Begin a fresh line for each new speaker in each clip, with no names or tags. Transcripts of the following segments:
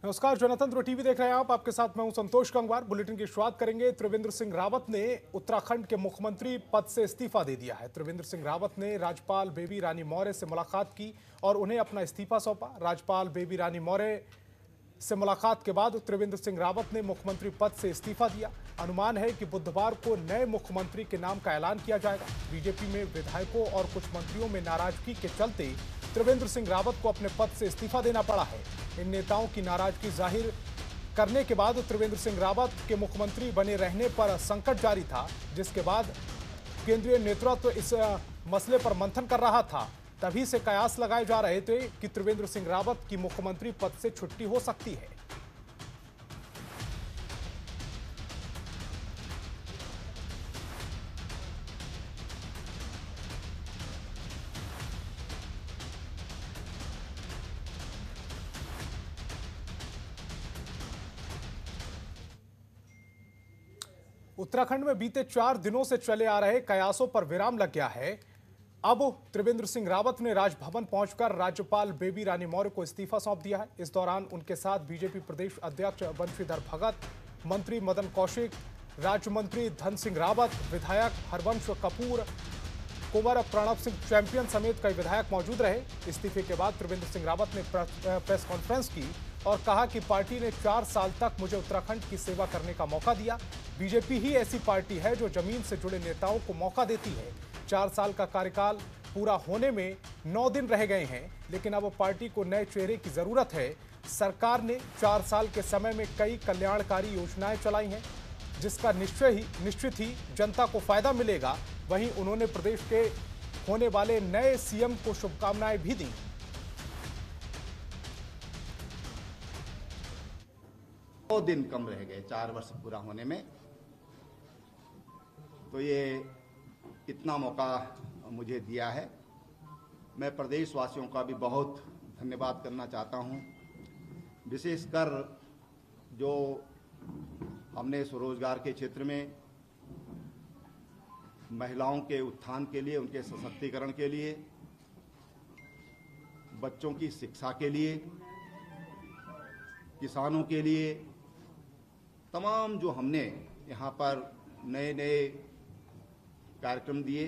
नमस्कार, जनतंत्र टीवी देख रहे हैं आप। आपके साथ मैं हूं संतोष गंगवार। बुलेटिन की शुरुआत करेंगे। त्रिवेंद्र सिंह रावत ने उत्तराखंड के मुख्यमंत्री पद से इस्तीफा दे दिया है। त्रिवेंद्र सिंह रावत ने राज्यपाल बेबी रानी मौर्य से मुलाकात की और उन्हें अपना इस्तीफा सौंपा। राज्यपाल बेबी रानी मौर्य से मुलाकात के बाद त्रिवेंद्र सिंह रावत ने मुख्यमंत्री पद से इस्तीफा दिया। अनुमान है कि बुधवार को नए मुख्यमंत्री के नाम का ऐलान किया जाएगा। बीजेपी में विधायकों और कुछ मंत्रियों में नाराजगी के चलते त्रिवेंद्र सिंह रावत को अपने पद से इस्तीफा देना पड़ा है। इन नेताओं की नाराजगी जाहिर करने के बाद त्रिवेंद्र सिंह रावत के मुख्यमंत्री बने रहने पर संकट जारी था, जिसके बाद केंद्रीय नेतृत्व इस मसले पर मंथन कर रहा था। तभी से कयास लगाए जा रहे थे कि त्रिवेंद्र सिंह रावत की मुख्यमंत्री पद से छुट्टी हो सकती है। उत्तराखंड में बीते 4 दिनों से चले आ रहे कयासों पर विराम लग गया है। अब त्रिवेंद्र सिंह रावत ने राजभवन पहुंचकर राज्यपाल बेबी रानी मौर्य को इस्तीफा सौंप दिया है। इस दौरान उनके साथ बीजेपी प्रदेश अध्यक्ष बंशीधर भगत, मंत्री मदन कौशिक, राज्य मंत्री धन सिंह रावत, विधायक हरवंश कपूर, कुंवर प्रणब सिंह चैंपियन समेत कई विधायक मौजूद रहे। इस्तीफे के बाद त्रिवेंद्र सिंह रावत ने प्रेस कॉन्फ्रेंस की और कहा कि पार्टी ने 4 साल तक मुझे उत्तराखंड की सेवा करने का मौका दिया। बीजेपी ही ऐसी पार्टी है जो जमीन से जुड़े नेताओं को मौका देती है। 4 साल का कार्यकाल पूरा होने में 9 दिन रह गए हैं, लेकिन अब पार्टी को नए चेहरे की जरूरत है। सरकार ने 4 साल के समय में कई कल्याणकारी योजनाएं चलाई हैं, जिसका निश्चित ही जनता को फायदा मिलेगा। वहीं उन्होंने प्रदेश के होने वाले नए सीएम को शुभकामनाएं भी दी।
2 दिन कम रह गए 4 वर्ष पूरा होने में, तो ये इतना मौका मुझे दिया है। मैं प्रदेशवासियों का भी बहुत धन्यवाद करना चाहता हूँ। विशेषकर जो हमने स्वरोजगार के क्षेत्र में महिलाओं के उत्थान के लिए, उनके सशक्तिकरण के लिए, बच्चों की शिक्षा के लिए, किसानों के लिए, तमाम जो हमने यहाँ पर नए नए कार्यक्रम दिए,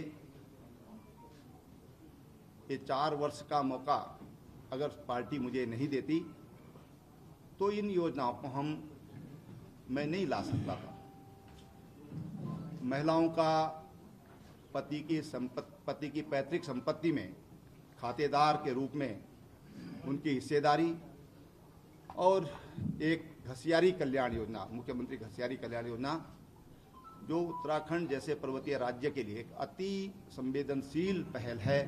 ये 4 वर्ष का मौका अगर पार्टी मुझे नहीं देती तो इन योजनाओं को मैं नहीं ला सकता था। महिलाओं का पति की पैतृक संपत्ति में खातेदार के रूप में उनकी हिस्सेदारी और एक घसियारी कल्याण योजना, मुख्यमंत्री घसियारी कल्याण योजना, जो उत्तराखंड जैसे पर्वतीय राज्य के लिए एक अति संवेदनशील पहल है।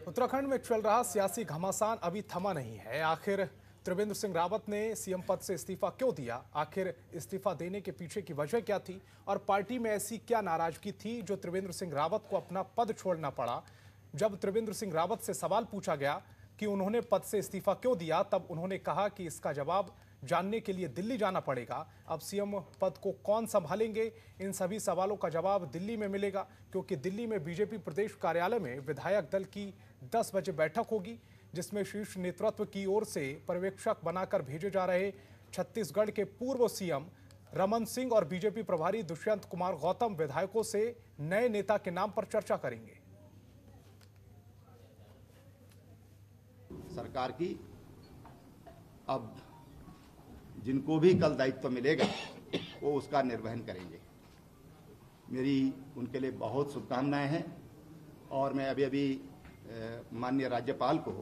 उत्तराखंड में चल रहा सियासी घमासान अभी थमा नहीं है। आखिर त्रिवेंद्र सिंह रावत ने सीएम पद से इस्तीफा क्यों दिया? आखिर इस्तीफा देने के पीछे की वजह क्या थी और पार्टी में ऐसी क्या नाराजगी थी जो त्रिवेंद्र सिंह रावत को अपना पद छोड़ना पड़ा? जब त्रिवेंद्र सिंह रावत से सवाल पूछा गया कि उन्होंने पद से इस्तीफा क्यों दिया, तब उन्होंने कहा कि इसका जवाब जानने के लिए दिल्ली जाना पड़ेगा। अब सीएम पद को कौन संभालेंगे, इन सभी सवालों का जवाब दिल्ली में मिलेगा, क्योंकि दिल्ली में बीजेपी प्रदेश कार्यालय में विधायक दल की 10 बजे बैठक होगी, जिसमें शीर्ष नेतृत्व की ओर से पर्यवेक्षक बनाकर भेजे जा रहे छत्तीसगढ़ के पूर्व सीएम रमन सिंह और बीजेपी प्रभारी दुष्यंत कुमार गौतम विधायकों से नए नेता के नाम पर चर्चा करेंगे।
सरकार की अब जिनको भी कल दायित्व मिलेगा वो उसका निर्वहन करेंगे। मेरी उनके लिए बहुत शुभकामनाएं हैं और मैं अभी माननीय राज्यपाल को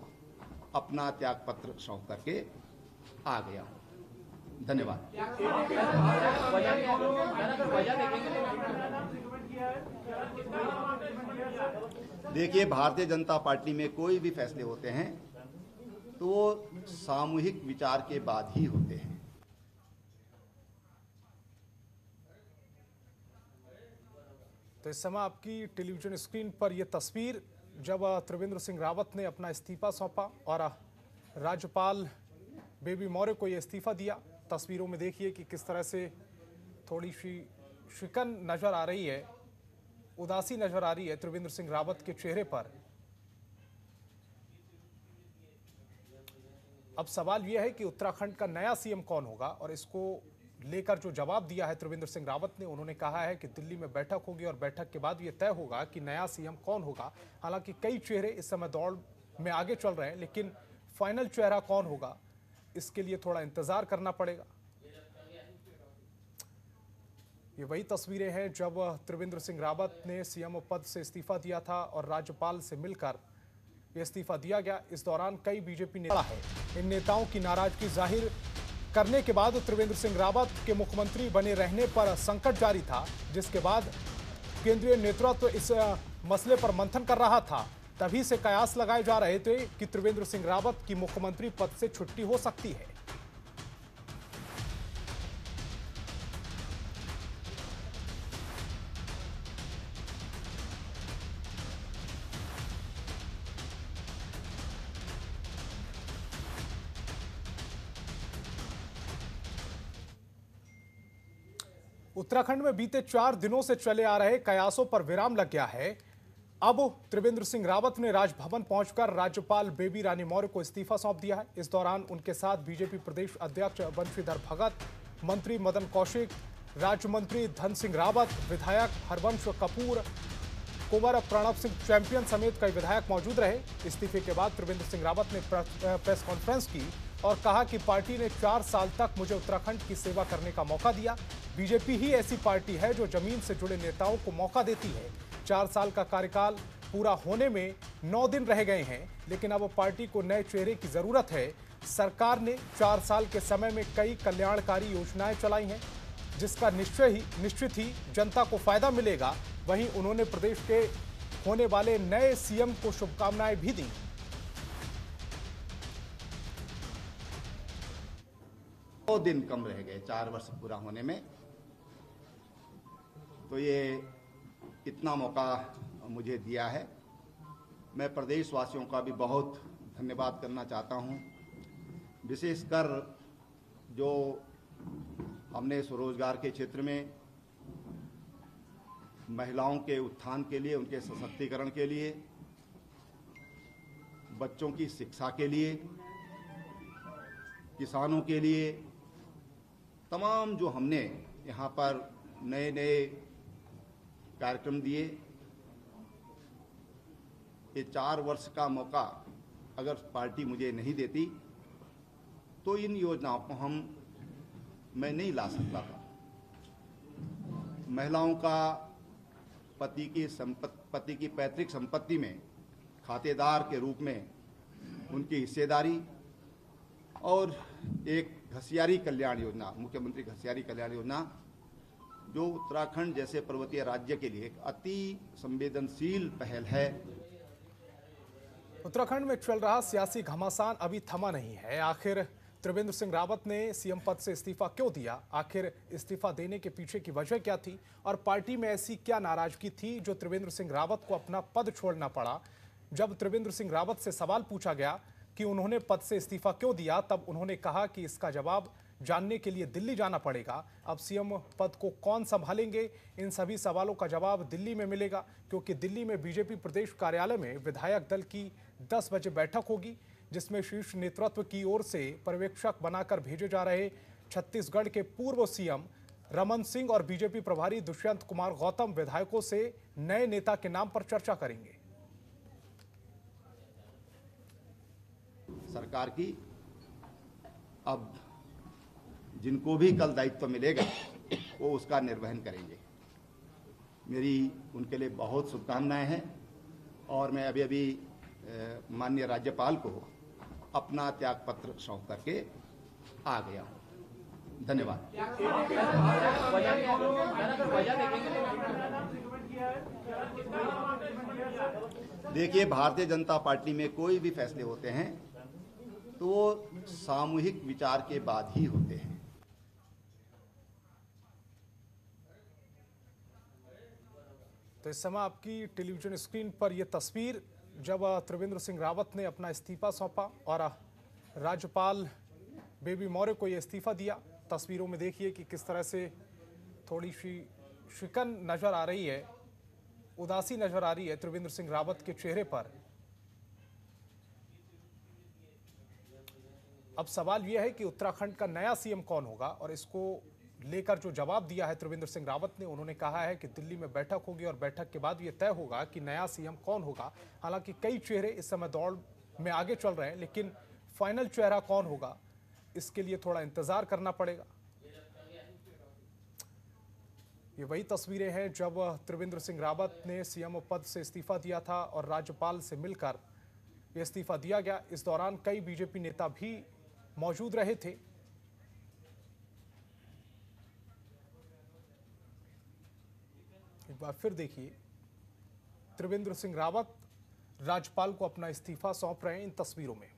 अपना त्याग पत्र सौंप करके आ गया हूं। धन्यवाद। देखिए, भारतीय जनता पार्टी में कोई भी फैसले होते हैं तो वो सामूहिक विचार के बाद ही होते हैं।
तो इस समय आपकी टेलीविजन स्क्रीन पर यह तस्वीर जब त्रिवेंद्र सिंह रावत ने अपना इस्तीफा सौंपा और राज्यपाल बेबी मौर्य को यह इस्तीफा दिया। तस्वीरों में देखिए कि किस तरह से थोड़ी सी शिकन नजर आ रही है, उदासी नजर आ रही है त्रिवेंद्र सिंह रावत के चेहरे पर। अब सवाल यह है कि उत्तराखंड का नया सीएम कौन होगा, और इसको लेकर जो जवाब दिया है त्रिवेंद्र सिंह रावत ने, उन्होंने कहा है कि दिल्ली में बैठक होगी और बैठक के बाद ये तय होगा कि नया सीएम कौन होगा। हालांकि कई चेहरे इस समय दौड़ में आगे चल रहे हैं, लेकिन फाइनल चेहरा कौन होगा इसके लिए थोड़ा इंतजार करना पड़ेगा। ये वही तस्वीरें हैं जब त्रिवेंद्र सिंह रावत ने सीएम पद से इस्तीफा दिया था और राज्यपाल से मिलकर ये इस्तीफा दिया गया। इस दौरान कई बीजेपी नेता है इन नेताओं की नाराजगी जाहिर करने के बाद त्रिवेंद्र सिंह रावत के मुख्यमंत्री बने रहने पर संकट जारी था, जिसके बाद केंद्रीय नेतृत्व इस मसले पर मंथन कर रहा था। तभी से कयास लगाए जा रहे थे कि त्रिवेंद्र सिंह रावत की मुख्यमंत्री पद से छुट्टी हो सकती है। उत्तराखंड में बीते 4 दिनों से चले आ रहे कयासों पर विराम लग गया है। अब त्रिवेंद्र सिंह रावत ने राजभवन पहुंचकर राज्यपाल बेबी रानी मौर्य को इस्तीफा सौंप दिया है। इस दौरान उनके साथ बीजेपी प्रदेश अध्यक्ष बंशीधर भगत, मंत्री मदन कौशिक, राज्य मंत्री धन सिंह रावत, विधायक हरवंश कपूर, कुंवर प्रणब सिंह चैंपियन समेत कई विधायक मौजूद रहे। इस्तीफे के बाद त्रिवेंद्र सिंह रावत ने प्रेस कॉन्फ्रेंस की और कहा कि पार्टी ने 4 साल तक मुझे उत्तराखंड की सेवा करने का मौका दिया। बीजेपी ही ऐसी पार्टी है जो जमीन से जुड़े नेताओं को मौका देती है। 4 साल का कार्यकाल पूरा होने में 9 दिन रह गए हैं, लेकिन अब पार्टी को नए चेहरे की जरूरत है। सरकार ने 4 साल के समय में कई कल्याणकारी योजनाएं चलाई हैं, जिसका निश्चित ही जनता को फायदा मिलेगा। वहीं उन्होंने प्रदेश के होने वाले नए सीएम को शुभकामनाएं भी दी।
दो दिन कम रह गए 4 वर्ष पूरा होने में, तो ये इतना मौका मुझे दिया है। मैं प्रदेशवासियों का भी बहुत धन्यवाद करना चाहता हूँ, विशेषकर जो हमने स्वरोजगार के क्षेत्र में महिलाओं के उत्थान के लिए, उनके सशक्तिकरण के लिए, बच्चों की शिक्षा के लिए, किसानों के लिए, तमाम जो हमने यहाँ पर नए नए कार्यक्रम दिए, ये 4 वर्ष का मौका अगर पार्टी मुझे नहीं देती तो इन योजनाओं को मैं नहीं ला सकता था। महिलाओं का पति की पैतृक संपत्ति में खातेदार के रूप में उनकी हिस्सेदारी और एक घसियारी कल्याण योजना, मुख्यमंत्री घसियारी कल्याण योजना, जो उत्तराखंड जैसे पर्वतीय राज्य के लिए एक अति संवेदनशील पहल है।
उत्तराखंड में चल रहा सियासी घमासान अभी थमा नहीं है। आखिर त्रिवेंद्र सिंह रावत ने सीएम पद से इस्तीफा क्यों दिया? आखिर इस्तीफा देने के पीछे की वजह क्या थी और पार्टी में ऐसी क्या नाराजगी थी जो त्रिवेंद्र सिंह रावत को अपना पद छोड़ना पड़ा? जब त्रिवेंद्र सिंह रावत से सवाल पूछा गया कि उन्होंने पद से इस्तीफा क्यों दिया, तब उन्होंने कहा कि इसका जवाब जानने के लिए दिल्ली जाना पड़ेगा। अब सीएम पद को कौन संभालेंगे, इन सभी सवालों का जवाब दिल्ली में मिलेगा, क्योंकि दिल्ली में बीजेपी प्रदेश कार्यालय में विधायक दल की 10 बजे बैठक होगी, जिसमें शीर्ष नेतृत्व की ओर से पर्यवेक्षक बनाकर भेजे जा रहे छत्तीसगढ़ के पूर्व सीएम रमन सिंह और बीजेपी प्रभारी दुष्यंत कुमार गौतम विधायकों से नए नेता के नाम पर चर्चा करेंगे।
सरकार की अब जिनको भी कल दायित्व मिलेगा वो उसका निर्वहन करेंगे। मेरी उनके लिए बहुत शुभकामनाएं हैं और मैं अभी माननीय राज्यपाल को अपना त्याग पत्र सौंप करके आ गया हूं। धन्यवाद। देखिए, भारतीय जनता पार्टी में कोई भी फैसले होते हैं तो वो सामूहिक विचार के बाद ही होते हैं।
तो इस समय आपकी टेलीविजन स्क्रीन पर यह तस्वीर जब त्रिवेंद्र सिंह रावत ने अपना इस्तीफा सौंपा और राज्यपाल बेबी मौर्य को यह इस्तीफा दिया। तस्वीरों में देखिए कि किस तरह से थोड़ी सी शिकन नजर आ रही है, उदासी नजर आ रही है त्रिवेंद्र सिंह रावत के चेहरे पर। अब सवाल यह है कि उत्तराखंड का नया सीएम कौन होगा, और इसको लेकर जो जवाब दिया है त्रिवेंद्र सिंह रावत ने, उन्होंने कहा है कि दिल्ली में बैठक होगी और बैठक के बाद ये तय होगा कि नया सीएम कौन होगा। हालांकि कई चेहरे इस समय दौड़ में आगे चल रहे हैं, लेकिन फाइनल चेहरा कौन होगा इसके लिए थोड़ा इंतजार करना पड़ेगा। ये वही तस्वीरें हैं जब त्रिवेंद्र सिंह रावत ने सीएम पद से इस्तीफा दिया था और राज्यपाल से मिलकर ये इस्तीफा दिया गया। इस दौरान कई बीजेपी नेता भी मौजूद रहे थे। एक बार फिर देखिए, त्रिवेंद्र सिंह रावत राज्यपाल को अपना इस्तीफा सौंप रहे हैं इन तस्वीरों में।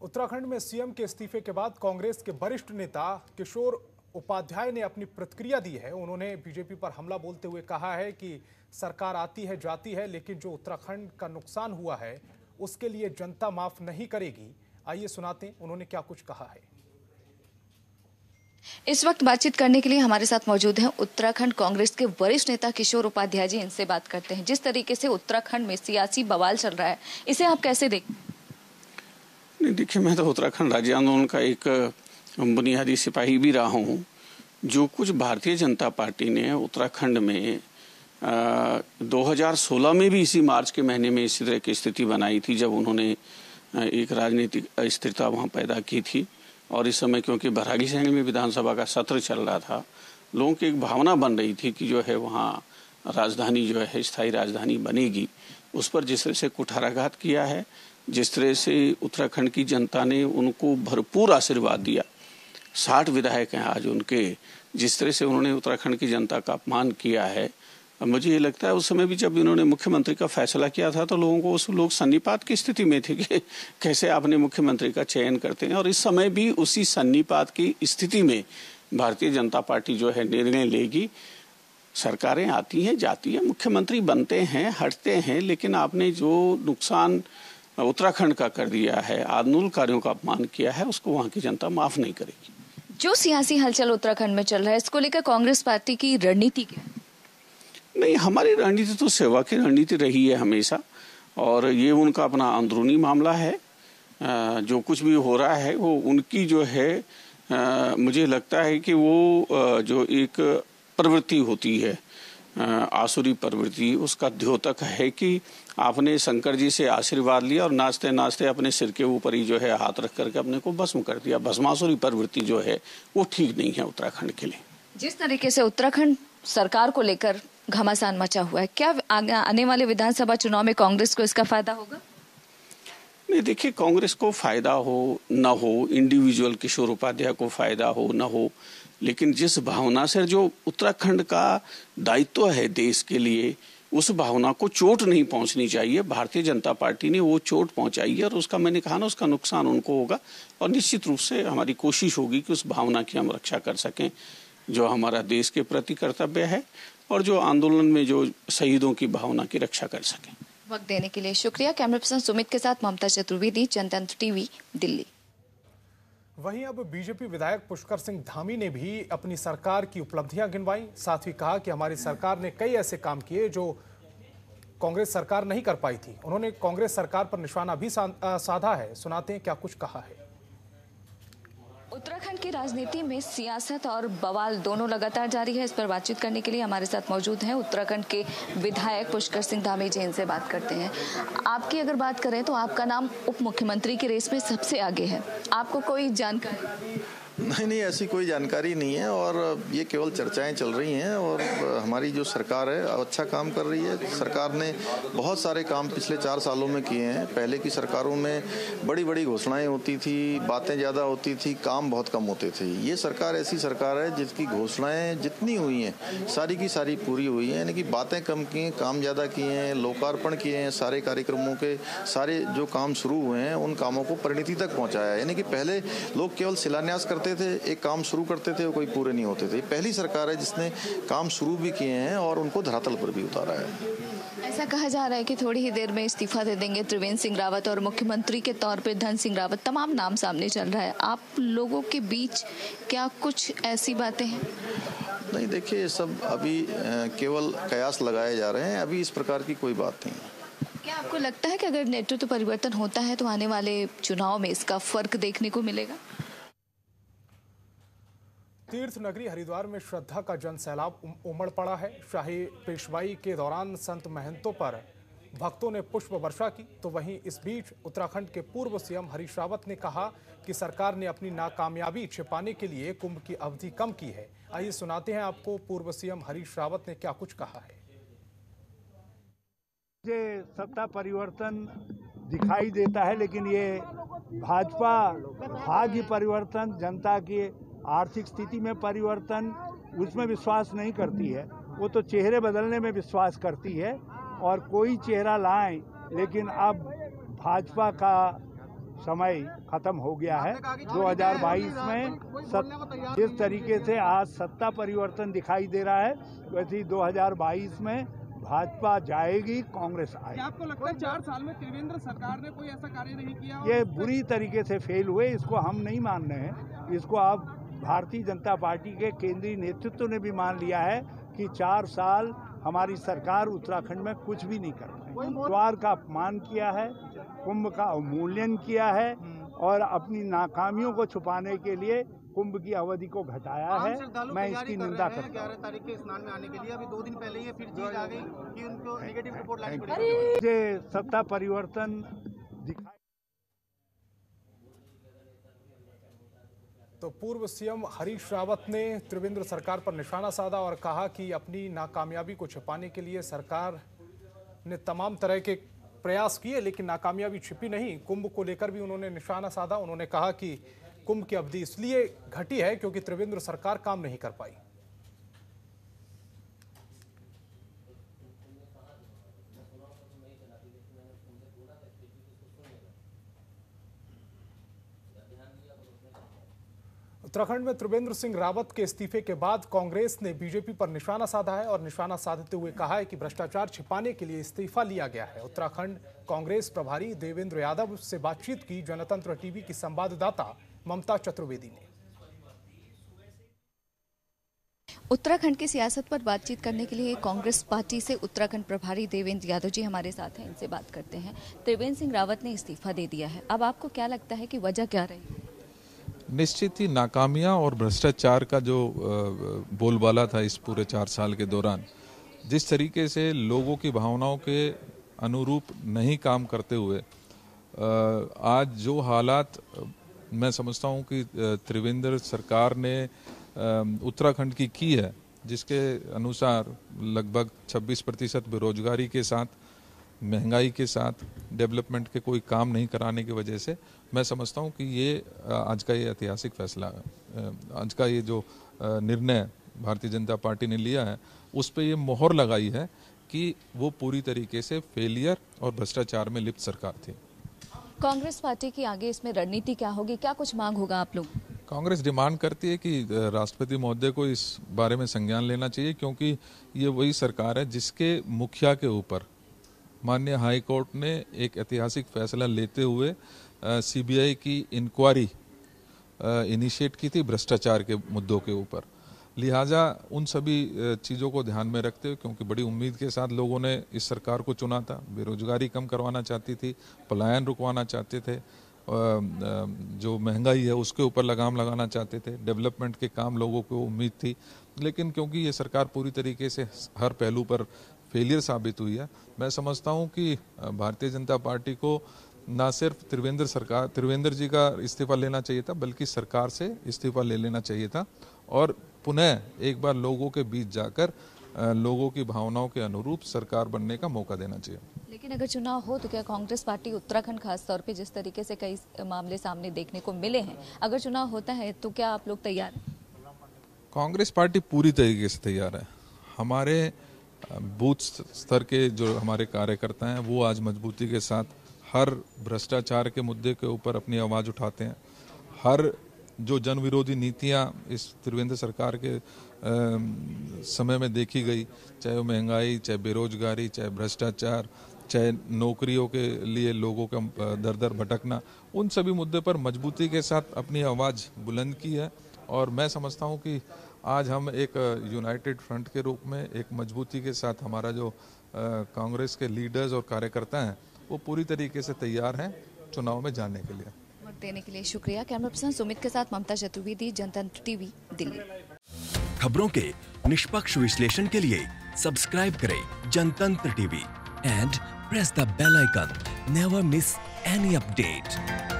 उत्तराखंड में सीएम के इस्तीफे के बाद कांग्रेस के वरिष्ठ नेता किशोर उपाध्याय ने अपनी प्रतिक्रिया दी है। उन्होंने बीजेपी पर हमला बोलते हुए कहा है कि सरकार आती है जाती है, लेकिन जो उत्तराखंड का नुकसान हुआ है उसके लिए जनता माफ नहीं करेगी। आइए सुनाते हैं उन्होंने क्या कुछ कहा है।
इस वक्त बातचीत करने के लिए हमारे साथ मौजूद हैं उत्तराखंड कांग्रेस के वरिष्ठ नेता किशोर उपाध्याय जी। इनसे बात करते हैं। जिस तरीके से उत्तराखंड में सियासी बवाल चल रहा है, इसे आप कैसे देखते हैं?
नहीं, देखिए, मैं तो उत्तराखंड राज्य आंदोलन का एक बुनियादी सिपाही भी रहा हूँ। जो कुछ भारतीय जनता पार्टी ने उत्तराखंड में 2016 में भी इसी मार्च के महीने में इसी तरह की स्थिति बनाई थी, जब उन्होंने एक राजनीतिक अस्थिरता वहाँ पैदा की थी। और इस समय क्योंकि बरहागी में विधानसभा का सत्र चल रहा था, लोगों की एक भावना बन रही थी कि जो है वहाँ राजधानी जो है स्थायी राजधानी बनेगी। उस पर जिस तरह से कुठाराघात किया है, जिस तरह से उत्तराखंड की जनता ने उनको भरपूर आशीर्वाद दिया, 60 विधायक हैं आज उनके, जिस तरह से उन्होंने उत्तराखंड की जनता का अपमान किया है, मुझे ये लगता है उस समय भी जब इन्होंने मुख्यमंत्री का फैसला किया था तो लोगों को लोग सन्निपात की स्थिति में थे कि कैसे आपने मुख्यमंत्री का चयन करते हैं। और इस समय भी उसी सन्निपात की स्थिति में भारतीय जनता पार्टी जो है निर्णय लेगी। सरकारें आती हैं जाती हैं, मुख्यमंत्री बनते हैं हटते हैं, लेकिन आपने जो नुकसान उत्तराखंड का कर दिया है, आंदोलनकारियों का अपमान किया है, उसको वहाँ की जनता माफ नहीं करेगी।
जो सियासी हलचल उत्तराखंड में चल रहा है, इसको लेकर कांग्रेस पार्टी की रणनीति क्या है?
नहीं, हमारी रणनीति तो सेवा की रणनीति रही है हमेशा, और ये उनका अपना अंदरूनी मामला है। जो कुछ भी हो रहा है वो उनकी जो है, मुझे लगता है कि वो जो एक प्रवृत्ति होती है, आसुरी प्रवृत्ति, उसका द्योतक है कि आपने शंकर जी से आशीर्वाद लिया और नाचते नाचते अपने सिर के ऊपर ही जो है हाथ रख करके अपने को भस्म कर दिया। भस्मासुरी प्रवृत्ति जो है वो ठीक नहीं है उत्तराखंड के लिए।
जिस तरीके से उत्तराखंड सरकार को लेकर घमासान मचा हुआ है, क्या आने वाले विधानसभा चुनाव में कांग्रेस को इसका फायदा होगा?
नहीं, देखिए, कांग्रेस को फायदा हो न हो, इंडिविजुअल किशोर उपाध्याय को फायदा हो न हो, लेकिन जिस भावना से जो उत्तराखंड का दायित्व है देश के लिए, उस भावना को चोट नहीं पहुंचनी चाहिए। भारतीय जनता पार्टी ने वो चोट पहुंचाई है और उसका, मैंने कहा ना, उसका नुकसान उनको होगा। और निश्चित रूप से हमारी कोशिश होगी कि उस भावना की हम रक्षा कर सकें, जो हमारा देश के प्रति कर्तव्य है, और जो आंदोलन में जो शहीदों की भावना की रक्षा कर सकें।
वक्त देने के लिए शुक्रिया। कैमरा पर्सन सुमित के साथ ममता चतुर्वेदी, जनतंत्र टीवी, दिल्ली।
वहीं अब बीजेपी विधायक पुष्कर सिंह धामी ने भी अपनी सरकार की उपलब्धियां गिनवाई। साथ ही कहा कि हमारी सरकार ने कई ऐसे काम किए जो कांग्रेस सरकार नहीं कर पाई थी। उन्होंने कांग्रेस सरकार पर निशाना भी साधा है। सुनाते हैं क्या कुछ कहा है।
उत्तराखंड की राजनीति में सियासत और बवाल दोनों लगातार जारी है। इस पर बातचीत करने के लिए हमारे साथ मौजूद हैं उत्तराखंड के विधायक पुष्कर सिंह धामी जी। इनसे बात करते हैं। आपकी अगर बात करें तो आपका नाम उप मुख्यमंत्री की रेस में सबसे आगे है, आपको कोई जानकारी?
नहीं, ऐसी कोई जानकारी नहीं है, और ये केवल चर्चाएं चल रही हैं। और हमारी जो सरकार है अच्छा काम कर रही है। सरकार ने बहुत सारे काम पिछले 4 सालों में किए हैं। पहले की सरकारों में बड़ी बड़ी घोषणाएं होती थी, बातें ज़्यादा होती थी, काम बहुत कम होते थे। ये सरकार ऐसी सरकार है जिसकी घोषणाएं जितनी हुई हैं सारी की सारी पूरी हुई हैं, यानी कि बातें कम की हैं, काम ज़्यादा किए हैं, लोकार्पण किए हैं, सारे कार्यक्रमों के सारे जो काम शुरू हुए हैं उन कामों को परिणति तक पहुँचाया है। यानी कि पहले लोग केवल शिलान्यास करते करते थे, एक काम शुरू करते थे, वो कोई पूरे नहीं होते थे। पहली सरकार है जिसने काम शुरू भी किए हैं और उनको धरातल पर भी उतारा है।
ऐसा कहा जा रहा है कि थोड़ी ही देर में इस्तीफा दे देंगे त्रिवेंद्र सिंह रावत और मुख्यमंत्री के तौर पे धन सिंह रावत, तमाम नाम सामने चल रहा है। आप लोगों के बीच क्या कुछ ऐसी बातें हैं?
नहीं, देखिए, ये सब अभी केवल कयास लगाए जा रहे हैं, अभी इस प्रकार की कोई बात नहीं है।
क्या आपको लगता है कि अगर नेतृत्व परिवर्तन होता है तो आने वाले चुनाव में इसका फर्क देखने को मिलेगा?
तीर्थ नगरी हरिद्वार में श्रद्धा का जन सैलाब उमड़ पड़ा है। शाही पेशवाई के दौरान संत महंतों पर भक्तों ने पुष्प वर्षा की, तो वहीं इस बीच उत्तराखंड के पूर्व सीएम हरीश रावत ने कहा कि सरकार ने अपनी नाकामयाबी छिपाने के लिए कुंभ की अवधि कम की है। आइए सुनाते हैं आपको पूर्व सीएम हरीश रावत ने क्या कुछ कहा है।
ये सत्ता परिवर्तन दिखाई देता है, लेकिन ये भाजपा भाग्य परिवर्तन, जनता की आर्थिक स्थिति में परिवर्तन, उसमें विश्वास नहीं करती है। वो तो चेहरे बदलने में विश्वास करती है और कोई चेहरा लाएं, लेकिन अब भाजपा का समय खत्म हो गया है। 2022 में जिस तरीके से आज सत्ता परिवर्तन दिखाई दे रहा है, वैसे ही 2022 में भाजपा जाएगी, कांग्रेस आएगी।
आपको लगता है 4 साल में त्रिवेंद्र सरकार ने कोई ऐसा कार्य नहीं किया?
ये बुरी तरीके से फेल हुए, इसको हम नहीं मान रहे हैं। इसको अब भारतीय जनता पार्टी के केंद्रीय नेतृत्व ने भी मान लिया है कि 4 साल हमारी सरकार उत्तराखंड में कुछ भी नहीं कर पाई। द्वार का अपमान किया है, कुंभ का अवमूल्यन किया है और अपनी नाकामियों को छुपाने के लिए कुंभ की अवधि को घटाया है। मैं इसकी निंदा करता हूं।
11 तारीख के स्नान में आने के लिए अभी 2 दिन पहले ही फिर जीत आ गई कि उनको नेगेटिव रिपोर्ट लानी पड़ेगी।
ये सत्ता परिवर्तन दिखाई।
तो पूर्व सीएम हरीश रावत ने त्रिवेंद्र सरकार पर निशाना साधा और कहा कि अपनी नाकामयाबी को छिपाने के लिए सरकार ने तमाम तरह के प्रयास किए, लेकिन नाकामयाबी छिपी नहीं। कुंभ को लेकर भी उन्होंने निशाना साधा। उन्होंने कहा कि कुंभ की अवधि इसलिए घटी है क्योंकि त्रिवेंद्र सरकार काम नहीं कर पाई। उत्तराखंड में त्रिवेंद्र सिंह रावत के इस्तीफे के बाद कांग्रेस ने बीजेपी पर निशाना साधा है और निशाना साधते हुए कहा है कि भ्रष्टाचार छिपाने के लिए इस्तीफा लिया गया है। उत्तराखंड कांग्रेस प्रभारी देवेंद्र यादव से बातचीत की जनतंत्र टीवी की संवाददाता ममता चतुर्वेदी ने।
उत्तराखंड की सियासत पर बातचीत करने के लिए कांग्रेस पार्टी से उत्तराखंड प्रभारी देवेंद्र यादव जी हमारे साथ हैं, इनसे बात करते हैं। त्रिवेंद्र सिंह रावत ने इस्तीफा दे दिया है, अब आपको क्या लगता है कि वजह क्या रही?
निश्चित ही नाकामियां और भ्रष्टाचार का जो बोलबाला था इस पूरे 4 साल के दौरान, जिस तरीके से लोगों की भावनाओं के अनुरूप नहीं काम करते हुए आज जो हालात मैं समझता हूं कि त्रिवेंद्र सरकार ने उत्तराखंड की है, जिसके अनुसार लगभग 26% बेरोजगारी के साथ, महंगाई के साथ, डेवलपमेंट के कोई काम नहीं कराने की वजह से मैं समझता हूं कि ये आज का ये ऐतिहासिक फैसला है, आज का ये जो निर्णय भारतीय जनता पार्टी ने लिया है, उस पर ये मोहर लगाई है कि वो पूरी तरीके से फेलियर और भ्रष्टाचार में लिप्त सरकार थी।
कांग्रेस पार्टी की आगे इसमें रणनीति क्या होगी, क्या कुछ मांग होगा आप लोग?
कांग्रेस डिमांड करती है कि राष्ट्रपति महोदय को इस बारे में संज्ञान लेना चाहिए, क्योंकि ये वही सरकार है जिसके मुखिया के ऊपर माननीय हाई कोर्ट ने एक ऐतिहासिक फैसला लेते हुए सीबीआई की इंक्वायरी इनिशिएट की थी भ्रष्टाचार के मुद्दों के ऊपर। लिहाजा उन सभी चीज़ों को ध्यान में रखते हुए, क्योंकि बड़ी उम्मीद के साथ लोगों ने इस सरकार को चुना था, बेरोजगारी कम करवाना चाहती थी, पलायन रुकवाना चाहते थे, जो महंगाई है उसके ऊपर लगाम लगाना चाहते थे, डेवलपमेंट के काम लोगों को उम्मीद थी, लेकिन क्योंकि ये सरकार पूरी तरीके से हर पहलू पर फेलियर साबित हुई है, मैं समझता हूं कि भारतीय जनता पार्टी को ना सिर्फ त्रिवेंद्र जी का इस्तीफा लेना चाहिए था, बल्कि सरकार से इस्तीफा ले लेना चाहिए था और पुनः एक बार लोगों के बीच जाकर लोगों की भावनाओं के अनुरूप सरकार बनने का मौका देना चाहिए।
लेकिन अगर चुनाव हो तो क्या कांग्रेस पार्टी उत्तराखंड खास तौर पे जिस तरीके से कई मामले सामने देखने को मिले हैं, अगर चुनाव होता है तो क्या आप लोग तैयार हैं?
कांग्रेस पार्टी पूरी तरीके से तैयार है। हमारे बूथ स्तर के जो हमारे कार्यकर्ता हैं वो आज मजबूती के साथ हर भ्रष्टाचार के मुद्दे के ऊपर अपनी आवाज़ उठाते हैं, हर जो जन विरोधी नीतियां इस त्रिवेंद्र सरकार के समय में देखी गई, चाहे वो महंगाई, चाहे बेरोजगारी, चाहे भ्रष्टाचार, चाहे नौकरियों के लिए लोगों का दर दर भटकना, उन सभी मुद्दे पर मजबूती के साथ अपनी आवाज़ बुलंद की है। और मैं समझता हूं कि आज हम एक यूनाइटेड फ्रंट के रूप में एक मजबूती के साथ हमारा जो कांग्रेस के लीडर्स और कार्यकर्ता हैं वो पूरी तरीके से तैयार हैं चुनाव में जाने के लिए।
वक्त देने के लिए शुक्रिया। कैमरा पर्सन सुमित के साथ ममता चतुर्वेदी, जनतंत्र टीवी, दिल्ली।
खबरों के निष्पक्ष विश्लेषण के लिए सब्सक्राइब करें Janatantra TV and press the bell icon. Never miss any update.